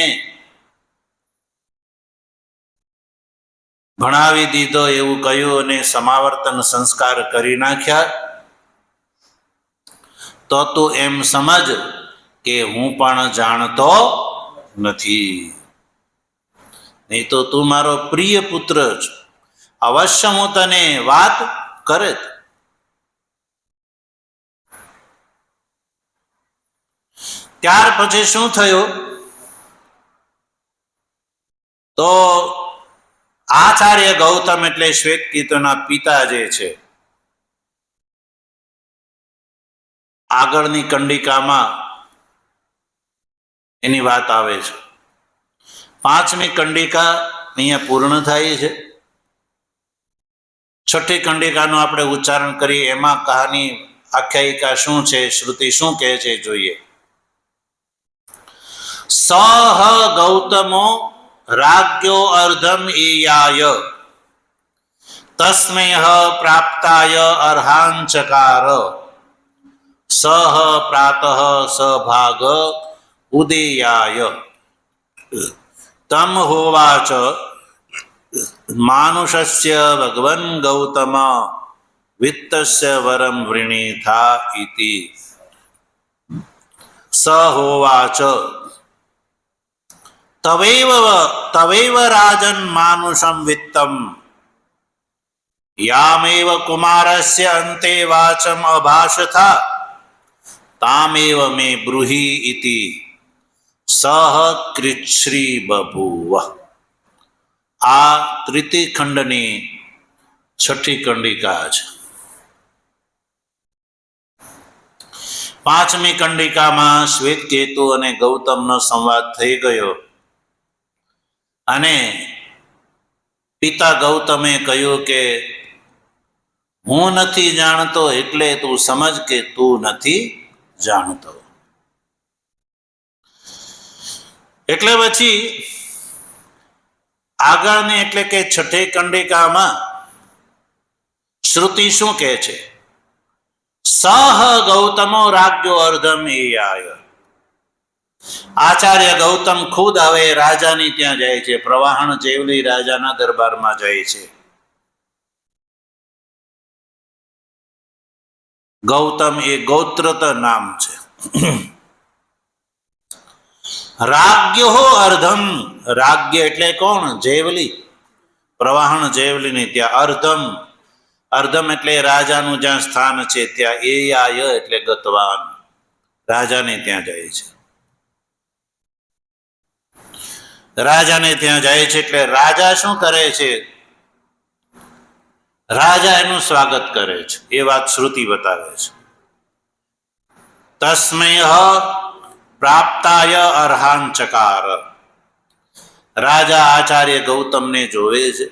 ભણાવી દીધો એવું કહ્યું અને સમાવર્તન સંસ્કાર કરી નાખ્યા. તો તું એમ સમજ કે હું પણ જાણતો નથી, નહીં તો તું મારો પ્રિય પુત્ર છો, અવશ્ય હું તને વાત કરે. ત્યાર પછી શું થયું? તો આચાર્ય ગૌતમ એટલે શ્વેતકેતુના પિતા જે છે, આગળની કંડિકામાં એની વાત આવે છે. 5મી કંડિકા અહીંયા પૂર્ણ થાય છે. 6ઠ્ઠી કંડિકાનું આપણે ઉચ્ચારણ કરીએ. એમાં કહાની આખ્યાયિકા શું છે, શ્રુતિ શું કહે છે જોઈએ. સહ ગૌતમો રાજ્યો અર્ધમ ઈયાય તસ્મૈ પ્રાપ્તાય અર્હાંચકાર સહ પ્રાતઃ સભાગ ઉદેયાય તમ હોવાચ માનુષસ્ય ભગવન ગૌતમ વિત્તસ્ય વરમ વૃણીથા ઇતિ. સ હોવાચ તવૈવ રાજન માનુષમ વિત્તમ યામેવ કુમારસ્ય અંતે વાચમ અભાષથા તામેવ મે બ્રૂહી ઇતિ સહ કૃચ્છ્રી બભૂવ. આ તૃતીય ખંડની છઠ્ઠી કંડિકા છે. પાંચમી કંડિકામાં શ્વેતકેતુ અને ગૌતમનો સંવાદ થઈ ગયો અને પિતા ગૌતમે કહ્યું કે હું નથી જાણતો એટલે તું સમજ કે તું નથી જાણતો. એટલે પછી આગળની એટલે કે છઠ્ઠી કંડિકામાં શ્રુતિ શું કહે છે? સહ ગૌતમો રાજ્યો અર્ધમ એયાય. આચાર્ય ગૌતમ ખુદ હવે રાજાની ત્યાં જાય છે, પ્રવાહણ જેવલી રાજાના દરબારમાં જાય છે. ગૌતમ એ ગોત્રત નામ છે. રાજ્યો અર્ધમ, રાજ્ય એટલે કોણ? જેવલી, પ્રવાહણ જેવલીની ત્યાં અર્ધમ, અર્ધમ એટલે રાજાનું જ્યાં સ્થાન છે ત્યાં એયાય એટલે ગતવાન, રાજાને ત્યાં જાય છે. રાજાને ત્યાં જાય છે એટલે રાજા શું કરે છે? રાજા એનું સ્વાગત કરે છે. એ વાત શ્રુતિ બતાવે છે. તસ્મૈ પ્રાપ્તાય અર્હાંચકાર. રાજા આચાર્ય ગૌતમને જોવે છે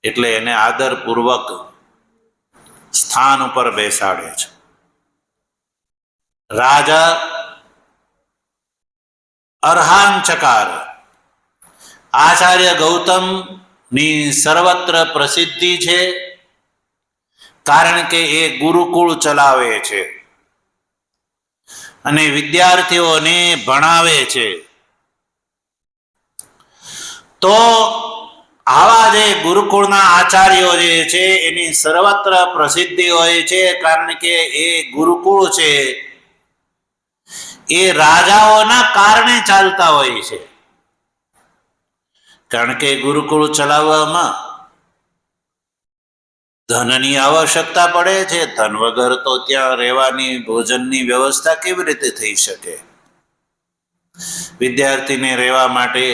એટલે એને આદરપૂર્વક સ્થાન ઉપર બેસાડે છે. રાજા અર્હાંચકાર. આચાર્ય ગૌતમ ની સર્વત્ર પ્રસિદ્ધિ છે, કારણ કે એ ગુરુકુળ ચલાવે છે અને વિદ્યાર્થીઓને ભણાવે છે. તો આવા જે ગુરુકુળના આચાર્યો જે છે એની સર્વત્ર પ્રસિદ્ધિ હોય છે, કારણ કે એ ગુરુકુળ છે એ રાજાઓના કારણે ચાલતા હોય છે. કારણ કે ગુરુકુળ ચલાવવામાં ધનની આવશ્યકતા પડે છે. ધન વગર તો ત્યાં રહેવાની, ભોજનની વ્યવસ્થા કેવી રીતે થઈ શકે? વિદ્યાર્થીને રહેવા માટે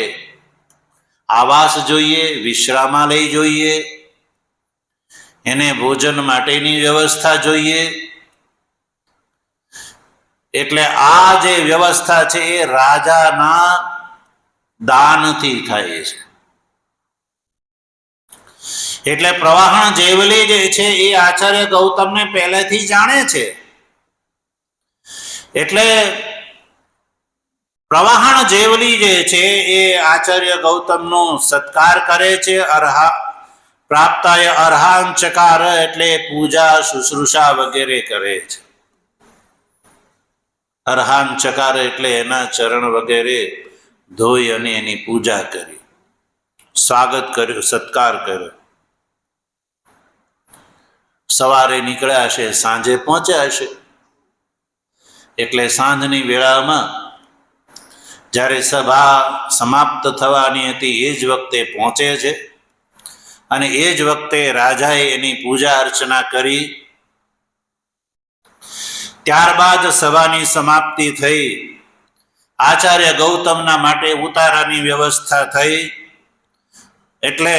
આવાસ જોઈએ, વિશ્રામાલય જોઈએ, એને ભોજન માટેની વ્યવસ્થા જોઈએ. એટલે આ જે વ્યવસ્થા છે એ રાજાના દાનથી થાય છે. એટલે પ્રવાહણ જેવલી જે છે એ આચાર્ય ગૌતમને પહેલેથી જાણે છે. એટલે પ્રવાહણ જેવલી જે છે એ આચાર્ય ગૌતમનો સત્કાર કરે છે. પ્રાપ્તાય અર્હાંચકાર એટલે પૂજા શુશ્રૂષા વગેરે કરે છે. અર્હાંચકાર એટલે એના ચરણ વગેરે ધોઈ અને એની પૂજા કરી, સ્વાગત કર્યું, સત્કાર કર્યો. સવારે નીકળ્યા હશે, સાંજે પહોંચ્યા હશે. એટલે સાંજની વેળામાં જ્યારે સભા સમાપ્ત થવાની હતી એ જ વખતે પહોંચે છે અને એ જ વખતે રાજાએ એની પૂજા અર્ચના કરી. ત્યારબાદ સભાની સમાપ્તિ થઈ. આચાર્ય ગૌતમના માટે ઉતારાની વ્યવસ્થા થઈ. એટલે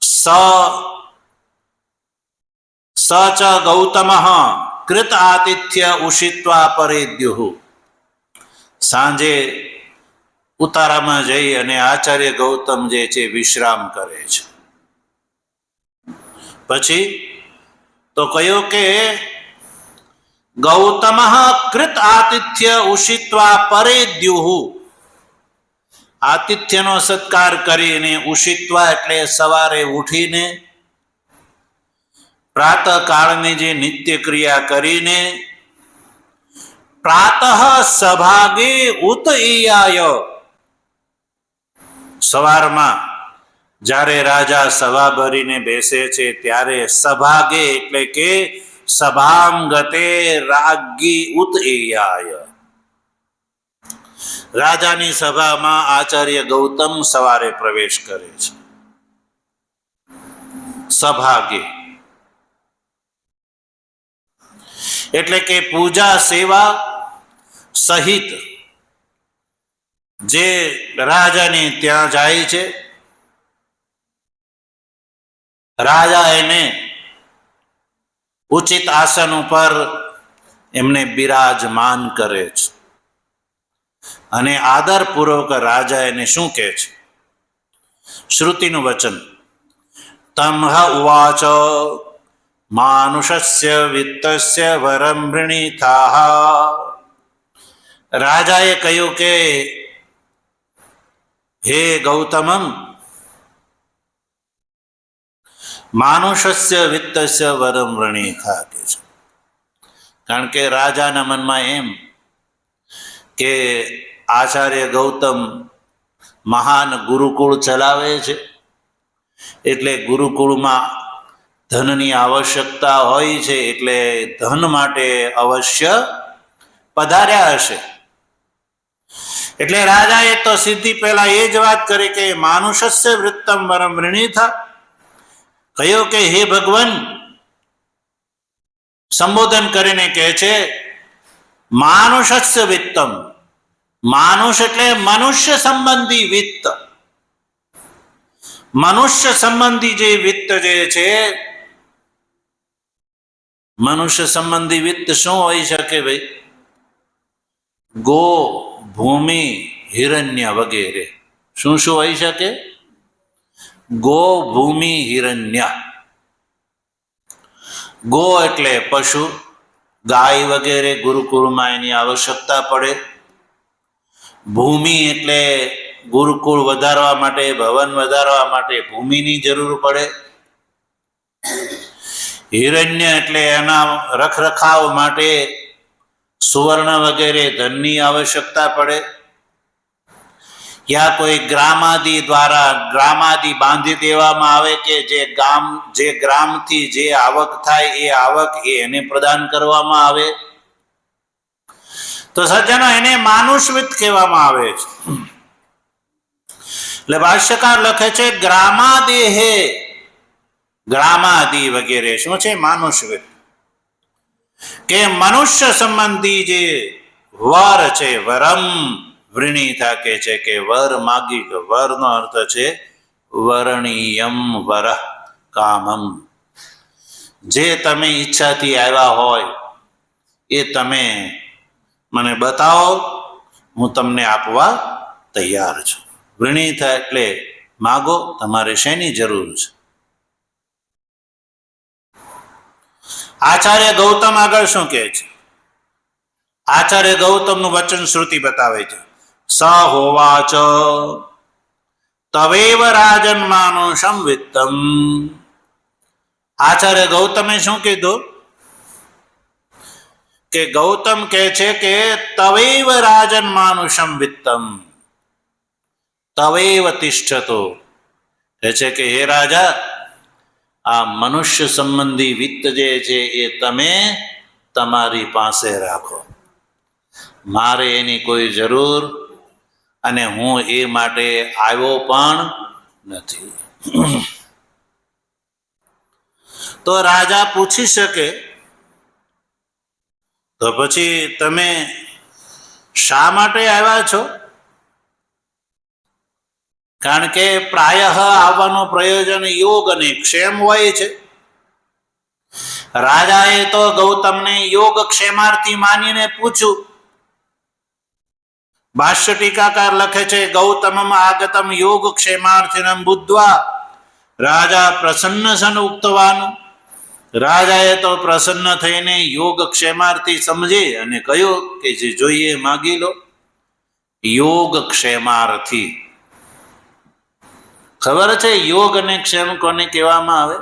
સ ગૌતમ કૃત આતિથ્ય ઉષિત્વા પરેદ્યુઃ. સાંજે ઉતારામાં જઈ અને આચાર્ય ગૌતમ જે છે વિશ્રામ કરે છે. પછી તો કહ્યું કે ગૌતમ કૃત આતિથ્ય ઉષિત્વા પરેદ્યુઃ. આતિથ્યનો સત્કાર કરીને, ઉષિત્વા એટલે સવારે ઉઠીને પ્રાતઃકાળની જે નિત્ય ક્રિયા કરીને, પ્રાતઃ સભાગે ઉતઈયાય, સવારમાં જ્યારે રાજા સભા ભરીને બેસે છે ત્યારે સભાગે એટલે કે સભાંગતે રાજ્ઞી ઉતઈયાય, રાજાની સભામાં આચાર્ય ગૌતમ સવારે પ્રવેશ કરે છે. સભાગે એટલે કે પૂજા સેવા સહિત જે રાજાને ત્યાં જાય છે, રાજા એને ઉચિત આસન ઉપર એમને બિરાજમાન કરે છે અને આદરપૂર્વક રાજા એને શું કહે છે? શ્રુતિનું વચન, તમહ ઉવાચ માનુષસ્ય વિત્તસ્ય વરમ વૃણીથાઃ. રાજાએ કહ્યું કે હે ગૌતમમ, માનુષસ્ય વિત્તસ્ય વરમ વૃણીથાઃ કે છે. કારણ કે રાજાના મનમાં એમ કે આચાર્ય ગૌતમ મહાન ગુરુકુળ ચલાવે છે, એટલે ગુરુકુળમાં ધનની આવશ્યકતા હોય છે, એટલે ધન માટે અવશ્ય પધાર્યા હશે. એટલે રાજાએ તો સીધી પહેલા એ જ વાત કરી કે માનુષસ્ય વૃત્તમ વરમ વૃણીથાઃ. કહ્યું કે હે ભગવાન, સંબોધન કરીને કહે છે માનુષસ્ય વિત્તમ. માનુષ એટલે મનુષ્ય સંબંધી વિત્ત. મનુષ્ય સંબંધી જે વિત્ત જે છે, મનુષ્ય સંબંધી વિત્ત શું હોઈ શકે ભાઈ? ગો, ભૂમિ, હિરણ્ય વગેરે. શું શું હોઈ શકે? ગો, ભૂમિ, હિરણ્ય. ગો એટલે પશુ, ગાય વગેરે ગુરુકુળમાં એની આવશ્યકતા પડે. ભૂમિ એટલે ગુરુકુળ વધારવા માટે, ભવન વધારવા માટે ભૂમિની જરૂર પડે. હિરણ્ય એટલે એના રખરખાવ માટે સુવર્ણ વગેરે ધનની આવશ્યકતા પડે. યા કોઈ ગ્રામાદિ દ્વારા ગ્રામાદિ બાંધી દેવામાં આવે કે જે ગ્રામથી જે આવક થાય એ આવક એને પ્રદાન કરવામાં આવે, તો સજ્જનો એને માનુષવિત્ત કહેવામાં આવે છે. એટલે ભાષ્યકાર લખે છે ગ્રામાદેહે, ગ્રામાદિ વગેરે શું છે? માનુષવિત્ત. કે મનુષ્ય સંબંધી જે વર છે, વરમ વૃણીથાઃ કે છે કે વર માગી. વરનો અર્થ છે વરણીયમ વરઃ કામમ. જે તમે ઈચ્છાથી આવ્યા હોય એ તમે મને બતાવો, હું તમને આપવા તૈયાર છું. વૃણીથાઃ એટલે માગો, તમારે શેની જરૂર છે? આચાર્ય ગૌતમ આગળ શું કહે છે? આચાર્ય ગૌતમનું વચન શ્રુતિ બતાવે છે. સ હોવાચ તવેવ રાજન માનુષમ વિત્તમ. આચાર્ય ગૌતમે શું કીધું? કે ગૌતમ કહે છે કે તવૈવ રાજન માનુષમ વિત્તમ તવૈવ તિષ્ઠતો. કહે છે કે હે રાજા, આ મનુષ્ય સંબંધી વિત્ત જે છે એ તમે તમારી પાસે રાખો. મારે એની કોઈ જરૂર અને હું એ માટે આવ્યો પણ નથી. તો રાજા પૂછી શકે, તો પછી તમે શા માટે આવ્યા છો? કારણ કે પ્રાયઃ આવવાનું પ્રયોજન યોગ અને ક્ષેમ હોય છે. રાજાએ તો ગૌતમને યોગ ક્ષેમાર્થી માનીને પૂછ્યું. ભાષ્ય ટીકાકાર લખે છે ગૌતમમ આગતમ યોગ ક્ષેમાર્થિનમ બુદ્ધ્વા રાજા પ્રસન્ન સન ઉક્તવાન. રાજાએ તો પ્રસન્ન થઈને યોગ ક્ષેમાર્થી સમજી અને કહ્યું કે જે જોઈએ માગી લો. યોગ ક્ષેમાર્થી ખબર છે યોગ અને ક્ષેમ કોને કહેવામાં આવે?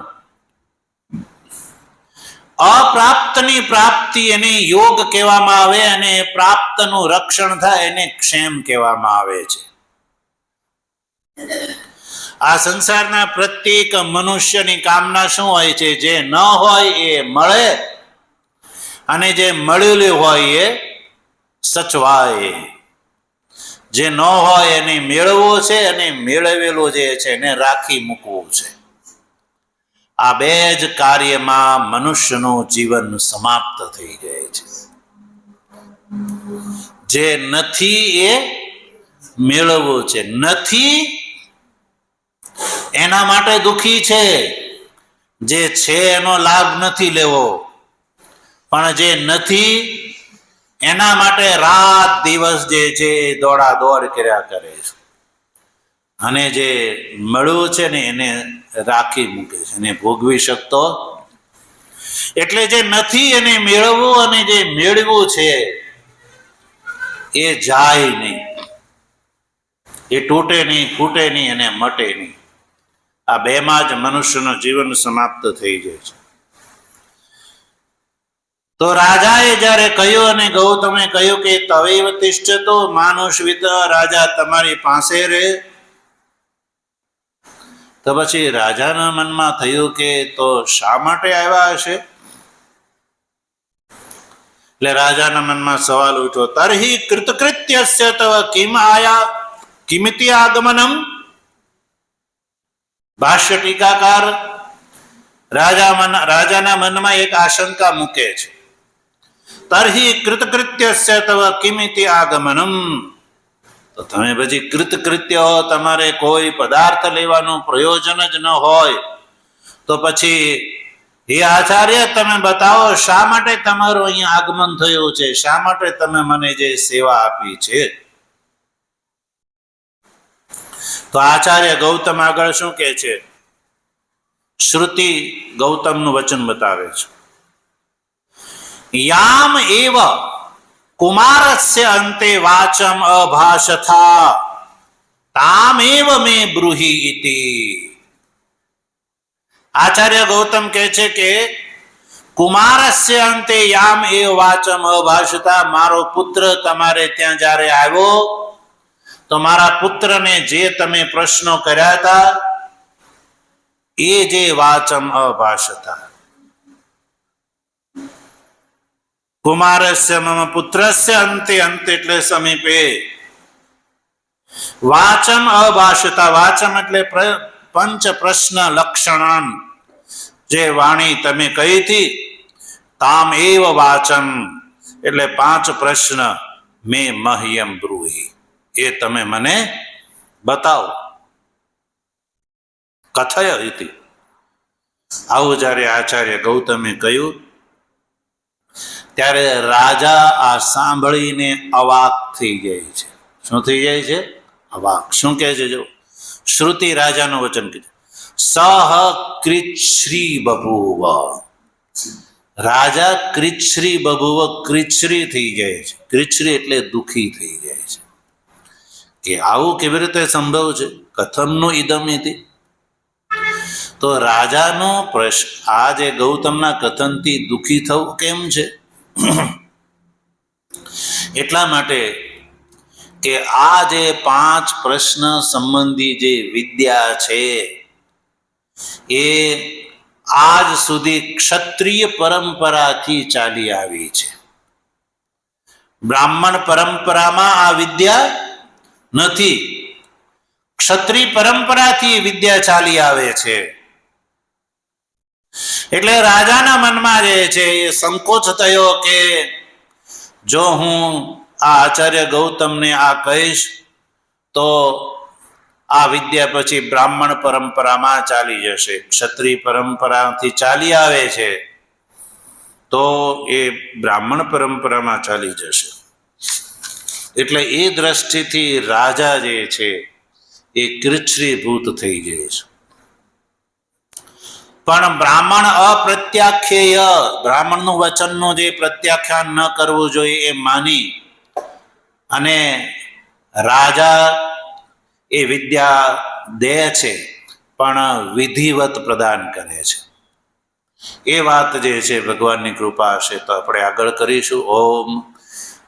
અપ્રાપ્તની પ્રાપ્તિ એને યોગ કહેવામાં આવે અને પ્રાપ્તનું રક્ષણ થાય એને ક્ષેમ કહેવામાં આવે છે. આ સંસારના પ્રત્યેક મનુષ્યની કામના શું હોય છે? જે ન હોય એ મળે અને જે મળેલું હોય એ સચવાય. જે ન હોય એને મેળવવો છે અને મેળવેલું જે છે એને રાખી મૂકવું છે. આ બે જ કાર્યમાં મનુષ્યનું જીવન સમાપ્ત થઈ જાય છે. જે નથી એ મેળવવું છે. નથી એના માટે દુઃખી છે, જે છે એનો લાભ નથી લેવો. પણ જે નથી એના માટે રાત દિવસ જે છે એ દોડા દોડ કર્યા કરે છે. અને જે મળ્યું છે ને એને રાખી મૂકે છે, એને ભોગવી શકતો. એટલે જે નથી એને મેળવવું અને જે મેળવવું છે એ જાય નહીં, એ તૂટે નહીં, ફૂટે નહીં અને મટે નહીં. આ બેમાં જ મનુષ્યનું જીવન સમાપ્ત થઈ જાય છે. તો રાજાએ જ્યારે કહ્યું અને ગૌતમે કહ્યું કે તવૈવ તિષ્ઠતો માનુષવિત, રાજા તમારી પાસે રહે. તો પછી રાજાના મનમાં થયું કે તો શા માટે આવ્યા હશે? એટલે રાજાના મનમાં સવાલ ઉઠ્યો, તર્હિ કૃતકૃત્યસ્ય તવ કિમ આયા કિમિતિ આગમનમ. ભાષ્ય ટીકાકાર રાજાના મનમાં એક આશંકા મૂકે છે. તર્હિ કૃતકૃત્યસ્ય તવ કિમિતિ આગમનમ. તો તમે પછી કૃતકૃત્ય હો, તમારે કોઈ પદાર્થ લેવાનું પ્રયોજન જ ન હોય, તો પછી હે આચાર્ય તમે બતાવો શા માટે તમારું અહીંયા આગમન થયું છે? શા માટે તમે મને જે સેવા આપી છે? તો આચાર્ય ગૌતમ આગળ શું કહે છે? શ્રુતિ ગૌતમનું વચન બતાવે છે. યામ એવ કુમારસ્ય અંતે વાચમ અભાષથા તામ એવ મે બ્રૂહી ઇતિ. આચાર્ય ગૌતમ કહે છે કે કુમારસ્ય અંતે યામ એવ વાચમ અભાષતા, મારો પુત્ર તમારે ત્યાં જ્યારે આવ્યો તો મારા પુત્રને જે તમે પ્રશ્નો કર્યા હતા એ જે વાચમ અભાષતા. કુમારસ્ય મમ પુત્રસ્ય અંતે, અંતે એટલે સમીપે, વાચમ અભાષતા. વાચમ એટલે પંચ પ્રશ્ન લક્ષણાન, જે વાણી તમે કહી હતી. તામ એવ વાચમ એટલે 5 પ્રશ્ન મેં મહ્યમ બ્રૂહી, એ તમે મને બતાવો. કથય ઇતિ. આવું જ્યારે આચાર્ય ગૌતમે કહ્યું ત્યારે રાજા આ સાંભળીને અવાક થઈ જાય છે. શું થઈ જાય છે? અવાક. શું કહે છે? જો શ્રુતિ રાજાનું વચન કીધું, સહ કૃચ્છ્રી બભૂવ. રાજા કૃચ્છ્રી બભૂવ, કૃચ્છ્રી થઈ જાય છે. કૃચ્છ્રી એટલે દુઃખી થઈ જાય છે કે આવું કેવી રીતે સંભવ છે? કથમનું ઇદમ ઇતિ. તો રાજાનો પ્રશ્ન, આ જે ગૌતમના કથનથી દુઃખી થવું કેમ છે? એટલા માટે કે આ જે 5 પ્રશ્ન સંબંધી જે વિદ્યા છે એ આજ સુધી ક્ષત્રિય પરંપરાથી ચાલી આવી છે. બ્રાહ્મણ પરંપરામાં આ વિદ્યા નથી, ક્ષત્રિય પરંપરાથી વિદ્યા ચાલી આવે છે. એટલે રાજાના મનમાં જે છે એ સંકોચ થયો કે જો હું આ આચાર્ય ગૌતમને આ કહીશ તો આ વિદ્યા પછી બ્રાહ્મણ પરંપરામાં ચાલી જશે, ક્ષત્રિય પરંપરાથી ચાલી આવે છે તો એ બ્રાહ્મણ પરંપરામાં ચાલી જશે. એટલે એ દ્રષ્ટિથી રાજા જે છે એ કૃચ્છ્રીભૂત થઈ જાય છે. પણ બ્રાહ્મણ અપ્રત્યાખ્યેય, બ્રાહ્મણનું વચનનું જે પ્રત્યાખ્યાન ન કરવું જોઈએ એ માની અને રાજા એ વિદ્યા દે છે પણ વિધિવત પ્રદાન કરે છે. એ વાત જે છે ભગવાનની કૃપા હશે તો આપણે આગળ કરીશું. ઓમ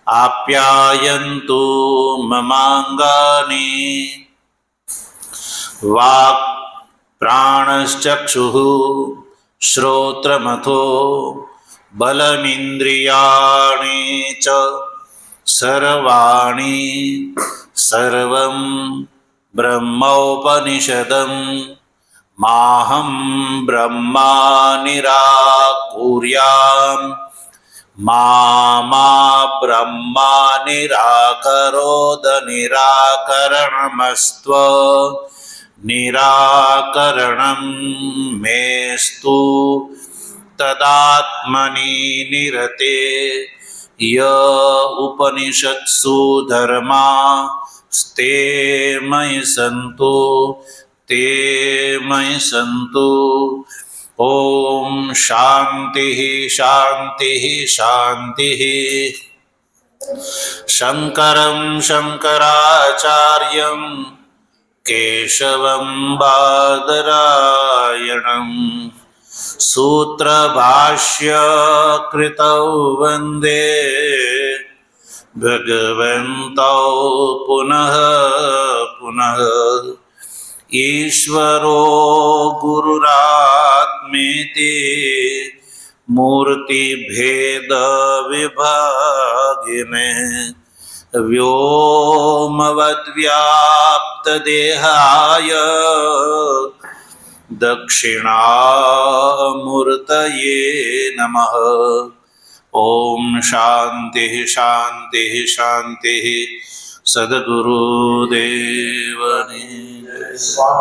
આપ્યાયન્તુ મમાંગાની વાક્ પ્રાણશ્ચક્ષુઃ શ્રોત્રમથો બલમિન્દ્રિયાણિ ચ સર્વાણિ સર્વં બ્રહ્મોપનિષદં માહં બ્રહ્મા નિરાકુર્યામ મા બ્રહ્મા નિરાકરોદ નિરાકરણમસ્ત્વ નિરાકરણં મેસ્તુ તદાત્મની નિરતે ય ઉપનિષત્સુ ધર્મા તે મયિ સંતુ. ઓમ શાંતિ શાંતિ શાંતિ. શંકરં શંકરાચાર્યં કેશવં બાદરાયણં સૂત્રભાષ્ય કૃતૌ વંદે ભગવन्तૌ પુનઃ પુનઃ. ઈશ્વરો ગુરુરાત્મેતિ મૂર્તિભેદ વિભાગિને વ્યોમવદ્વ્યાપ્તદેહાય દક્ષિણામૂર્તયે નમઃ. ઓમ શાંતિ શાંતિ શાંતિ. સદગુરુદેવની જય.